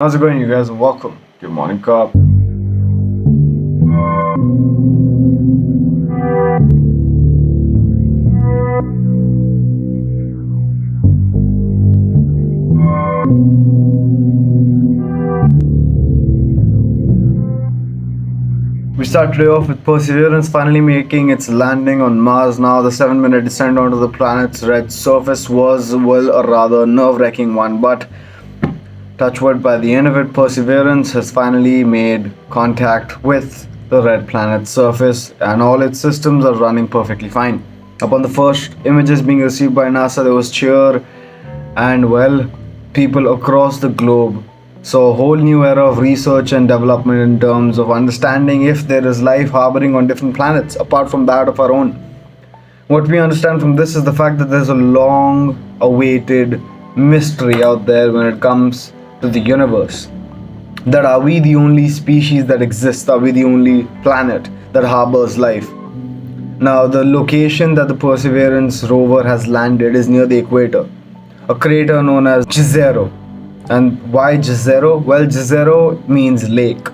How's it going, you guys? Welcome to Morning Cup. We start today off with Perseverance finally making its landing on Mars. Now, the 7-minute descent onto the planet's red surface was, well, a rather nerve-wracking one, but touchwood, by the end of it, Perseverance has finally made contact with the red planet's surface and all its systems are running perfectly fine. Upon the first images being received by NASA, there was cheer and, well, people across the globe saw a whole new era of research and development in terms of understanding if there is life harboring on different planets apart from that of our own. What we understand from this is the fact that there's a long awaited mystery out there when it comes to the universe. That are we the only species that exists? Are we the only planet that harbors life? Now, the location that the Perseverance rover has landed is near the equator, a crater known as Jezero. And why Jezero? Well, Jezero means lake.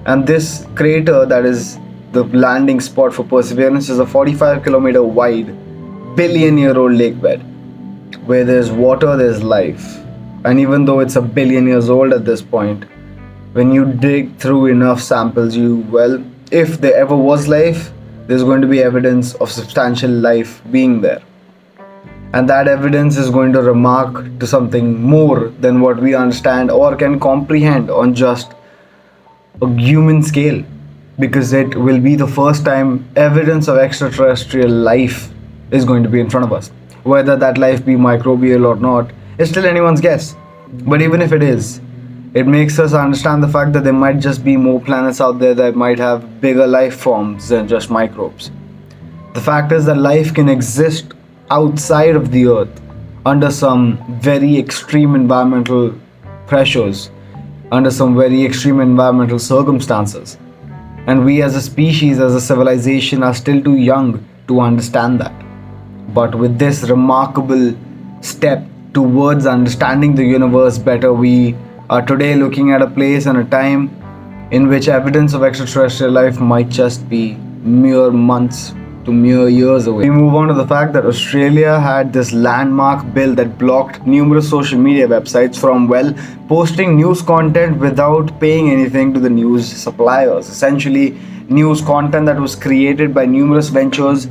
And this crater that is the landing spot for Perseverance is a 45-kilometer wide, billion-year-old lake bed. Where there's water, there's life. And even though it's a billion years old at this point, when you dig through enough samples, if there ever was life, there's going to be evidence of substantial life being there. And that evidence is going to remark to something more than what we understand or can comprehend on just a human scale, because it will be the first time evidence of extraterrestrial life is going to be in front of us. Whether that life be microbial or not is still anyone's guess. But even if it is, it makes us understand the fact that there might just be more planets out there that might have bigger life forms than just microbes. The fact is that life can exist outside of the earth under some very extreme environmental pressures, under some very extreme environmental circumstances. And we as a species, as a civilization, are still too young to understand that. But with this remarkable step towards understanding the universe better, we are today looking at a place and a time in which evidence of extraterrestrial life might just be mere months to mere years away. We move on to the fact that Australia had this landmark bill that blocked numerous social media websites from, posting news content without paying anything to the news suppliers. Essentially, news content that was created by numerous ventures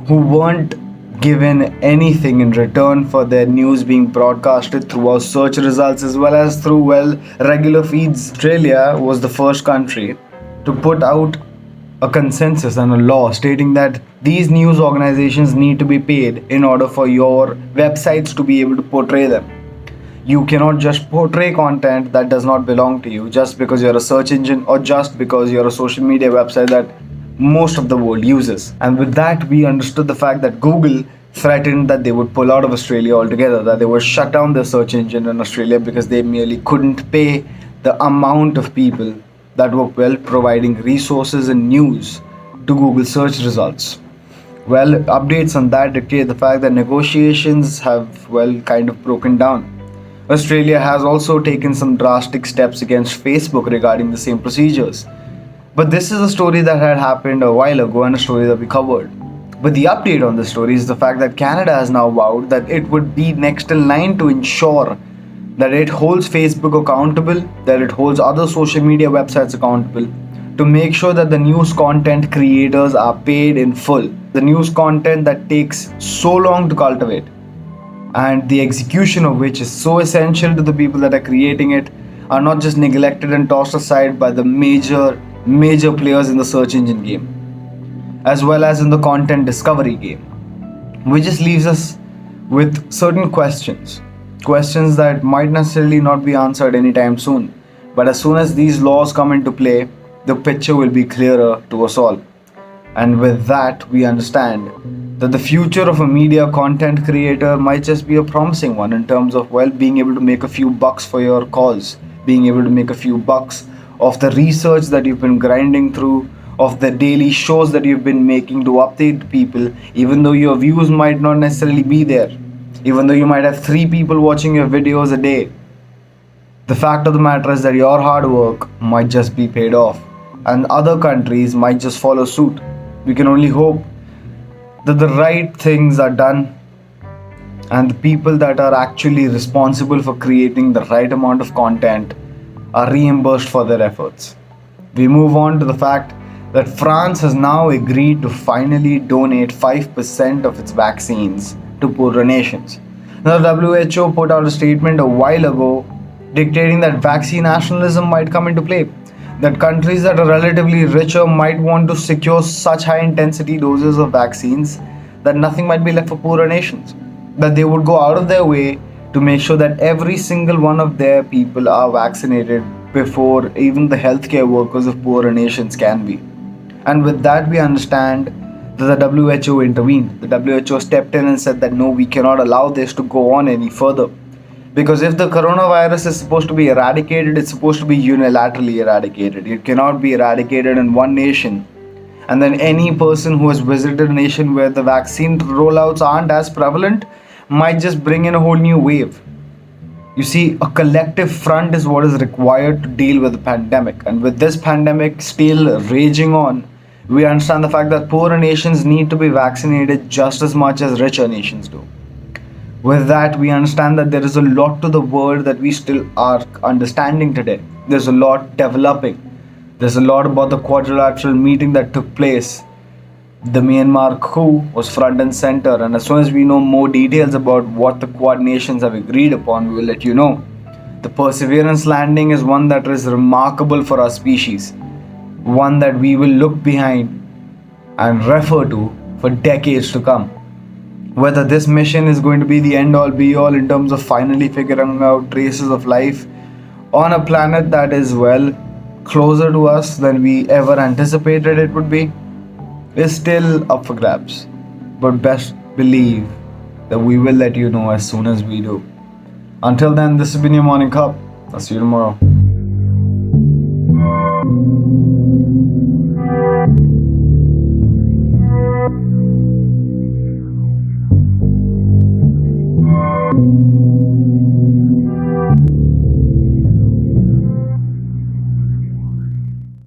who weren't given anything in return for their news being broadcasted through our search results as well as through, regular feeds. Australia was the first country to put out a consensus and a law stating that these news organizations need to be paid in order for your websites to be able to portray them. You cannot just portray content that does not belong to you just because you're a search engine or just because you're a social media website that most of the world uses. And with that, we understood the fact that Google threatened that they would pull out of Australia altogether, that they would shut down their search engine in Australia because they merely couldn't pay the amount of people that were, providing resources and news to Google search results. Updates on that dictate the fact that negotiations have, kind of broken down. Australia has also taken some drastic steps against Facebook regarding the same procedures. But this is a story that had happened a while ago and a story that we covered. But the update on this story is the fact that Canada has now vowed that it would be next in line to ensure that it holds Facebook accountable, that it holds other social media websites accountable, to make sure that the news content creators are paid in full. The news content that takes so long to cultivate and the execution of which is so essential to the people that are creating it are not just neglected and tossed aside by the major players in the search engine game, as well as in the content discovery game. Which just leaves us with certain questions that might necessarily not be answered anytime soon. But as soon as these laws come into play, the picture will be clearer to us all. And with that, we understand that the future of a media content creator might just be a promising one in terms of, being able to make a few bucks for your calls, being able to make a few bucks of the research that you've been grinding through, of the daily shows that you've been making to update people, even though your views might not necessarily be there, even though you might have 3 people watching your videos a day. The fact of the matter is that your hard work might just be paid off, and other countries might just follow suit. We can only hope that the right things are done and the people that are actually responsible for creating the right amount of content are reimbursed for their efforts. We move on to the fact that France has now agreed to finally donate 5% of its vaccines to poorer nations. Now, the WHO put out a statement a while ago dictating that vaccine nationalism might come into play. That countries that are relatively richer might want to secure such high intensity doses of vaccines that nothing might be left for poorer nations. That they would go out of their way to make sure that every single one of their people are vaccinated before even the healthcare workers of poorer nations can be. And with that, we understand that the WHO intervened. The WHO stepped in and said that no, we cannot allow this to go on any further. Because if the coronavirus is supposed to be eradicated, it's supposed to be unilaterally eradicated. It cannot be eradicated in one nation. And then any person who has visited a nation where the vaccine rollouts aren't as prevalent might just bring in a whole new wave. You see, a collective front is what is required to deal with the pandemic. And with this pandemic still raging on, we understand the fact that poorer nations need to be vaccinated just as much as richer nations do. With that, we understand that there is a lot to the world that we still are understanding today. There's a lot developing. There's a lot about the quadrilateral meeting that took place. The Myanmar coup was front and center, and as soon as we know more details about what the Quad nations have agreed upon, we will let you know. The Perseverance landing is one that is remarkable for our species, one that we will look behind and refer to for decades to come. Whether this mission is going to be the end all be all in terms of finally figuring out traces of life on a planet that is, well, closer to us than we ever anticipated it would be, is still up for grabs. But best believe that we will let you know as soon as we do. Until then, this has been your Morning Cup. I'll see you tomorrow.